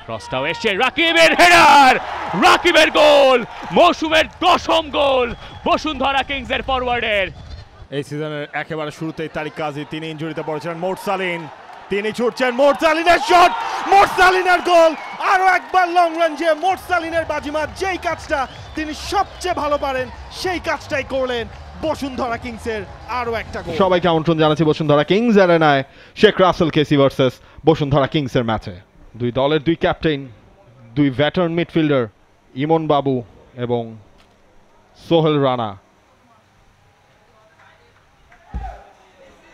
ক্রসটাও এসছে, রাকিবের হেডার, রাকিবের গোল, মৌসুমের 10ম গোল বসুন্ধরা কিংসের ফরওয়ার্ডের। এই সিজনের একেবারে শুরুতেই তারিক কাজী, তিনি ইনজুরিতে পড়েছিলেন। মোরসালিন, তিনি ছুটছেন, মোরসালিনের শট, মোরসালিনের গোল। আরো একবার লং রেঞ্জে মোরসালিনের বাজিমাত, যেই কাজটা তিনি সবচেয়ে ভালো পারেন সেই কাজটাই করলেন বসুন্ধরা কিংসের আরো একটা গোল। সবাইকে আমন্ত্রণ জানাচ্ছি বসুন্ধরা কিংস অ্যারেনায় শেখ রাসেল কেসি ভার্সেস বসুন্ধরা কিংসের ম্যাচে। দুই দলের দুই ক্যাপ্টেন, দুই ভেটারান মিডফিল্ডার ইমন বাবু এবং সোহেল রানা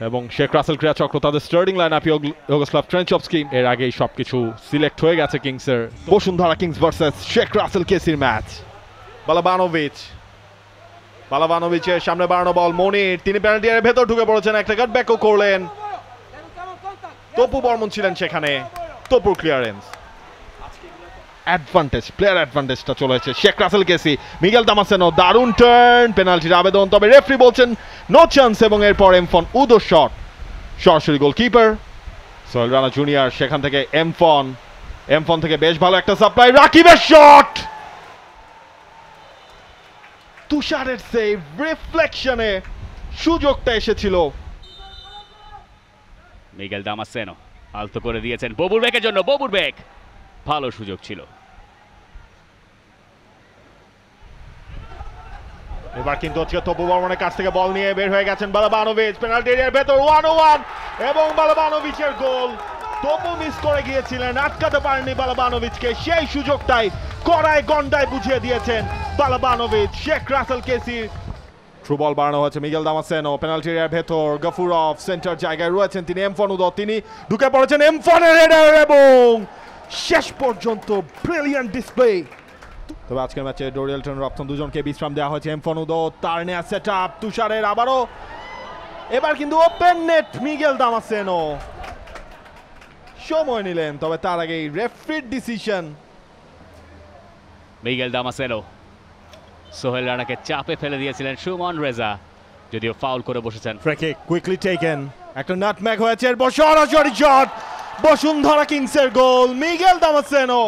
এবং শেখ রাসেল ক্রীড়া চক্র তাদের starting line up Yugoslav Trenchovski. এর আগেই সবকিছু সিলেক্ট হয়ে গেছে কিংসের। বসুন্ধরা কিংস ভার্সেস শেখ রাসেল কেসির ম্যাচ। বালাবানোভিচের সামনে বাড়ানো বল, মনির, তিনি পেনাল্টি এর ভেতর ঢুকে পড়েছেন, একটা কাটব্যাকও করলেন। তপু বর্মন ছিলেন সেখানে, তপুর ক্লিয়ারেন্স। প্লেয়ার অ্যাডভান্টেজটা চলেছে শেখ রাসেল কেসি। মিগেল দামাসেনো, দারুণ টার্ন, পেনাল্টির আবেদন, তবে রেফারি বলছেন নো চান্স, এবং এরপর এমফন উদো শট, সরাসরি গোলকিপার সোহেল রানা জুনিয়র। সেখান থেকে এমফন থেকে বেশ ভালো একটা সাপ্লাই, রাকিবের শট, তুষারের সেভ, রিফ্লেকশনে সুযোগটা এসেছিল। মিগেল দামাসেনো আলতো করে দিয়েছেন ববুর বেকের জন্য, ববুর বেক, ভালো সুযোগ ছিল। এবার কিন্তু হচ্ছে তপু বর্মনের কাছ থেকে বল নিয়ে বের হয়ে গেছেন বালাবানোভিচ, পেনাল্টি এরিয়ার ভেতর 1-1 এবং বালাবানোভিচের গোল। তপু মিস করে গিয়েছিলেন, আটকাতে পারেননি বালাবানোভিচকে, সেই সুযোগটাই কড়ায় গন্ডায় বুঝিয়ে দিয়েছেন বালাবানোভিচ। শেখ রাসেল কেসি, থ্রু বল বাড়ানো হচ্ছে, মিগেল দামাসেনো পেনাল্টি এরিয়ার ভেতর, গফুরভ সেন্টার জায়গায় রয়েছেন, তিনি এমফন উদো, তিনি ঢুকে পড়েছেন, এমফনের হেডার এবং শেষ পর্যন্ত ব্রিলিয়ান্ট ডিসপ্লে। তবে আজকের ম্যাচে ডোরিয়েলটন রপ্তন দুজনকে বিশ্রাম দেওয়া হয়েছে। এমফন উদো, তার নেয়া সেট আপ, তুষারের আবারও, এবার কিন্তু ওপেন নেট, মিগেল দামাসেনো সময় নিলেন, তবে তার আগেই রেফারির ডিসিশন। মিগেল দামাসেনো সোহেল রানাকে চাপে ফেলে দিয়েছিলেন সুমন রেজা, যদিও ফাউল করে বসেছেন। ফ্রি কিক কুইকলি টেকেন, একটা নাটম্যাগ হয়েছে, এরপর সরাসরি শট, বসুন্ধরা কিংসের গোল। মিগেল দামাসেনো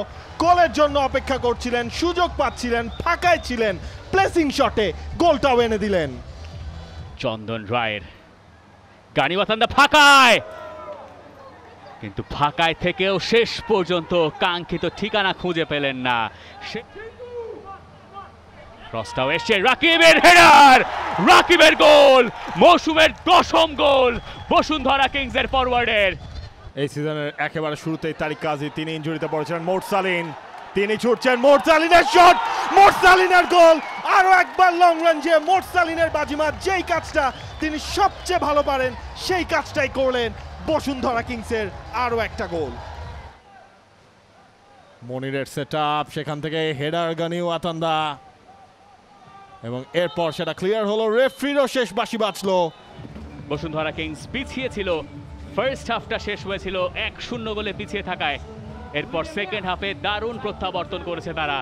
গোলের জন্য অপেক্ষা করছিলেন, সুযোগ পাচ্ছিলেন, ফাঁকায় ছিলেন, প্লেসিং শটে গোলটাও এনে দিলেন। চন্দন রায়ের গানিওয়াতান্দা ফাঁকায়, কিন্তু ফাঁকায় থেকেও শেষ পর্যন্ত কাঙ্ক্ষিত ঠিকানা খুঁজে পেলেন না। ক্রসটাও এসছে, রাকিবের হেডার, রাকিবের গোল, মৌসুমের 10ম গোল বসুন্ধরা কিংসের ফরওয়ার্ডের। এই সিজনের একেবারে শুরুতেই তারিক কাজী, তিনি ইনজুরিতে পড়েছিলেন। মোরসালিন, তিনি ছুটছেন, মোরসালিনের শট, মোরসালিনের গোল। আরো একবার লং রেঞ্জে মোরসালিনের বাজিমাত, যেই কাজটা তিনি সবচেয়ে ভালো পারেন সেই কাজটাই করলেন বসুন্ধরা কিংসের আরো একটা গোল। মনিরের সেট আপ, সেখান থেকে হেডার গানিওয়াতান্দা, এবং এরপর সেটা ক্লিয়ার হলো, রেফারিরও শেষ বাঁশি বাজলো। বসুন্ধরা কিংস পিছিয়ে ছিল, ফার্স্ট হাফটা শেষ হয়েছিল 1-0 গোলে পিছিয়ে থাকায়। এরপর সেকেন্ড হাফে দারুণ প্রত্যাবর্তন করেছে তারা।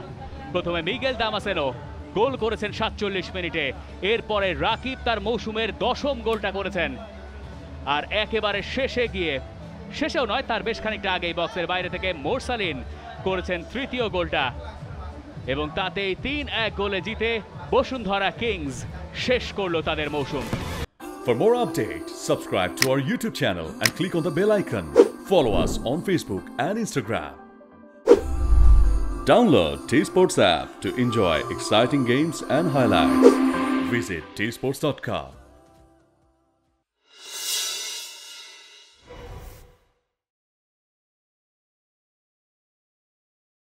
প্রথমে মিগেল দামাসেনো গোল করেছেন 47 মিনিটে, এরপরে রাকিব তার মৌসুমের 10ম গোলটা করেছেন, আর একেবারে শেষে গিয়ে, শেষেও নয়, তার বেশ খানিকটা আগেই বক্সের বাইরে থেকে মোরসালিন করেছেন তৃতীয় গোলটা, এবং তাতেই 3-1 গোলে জিতে বসুন্ধরা কিংস শেষ করলো তাদের মৌসুম। For more updates, subscribe to our YouTube channel and click on the bell icon. Follow us on Facebook and Instagram. Download T-Sports app to enjoy exciting games and highlights. Visit tsports.com.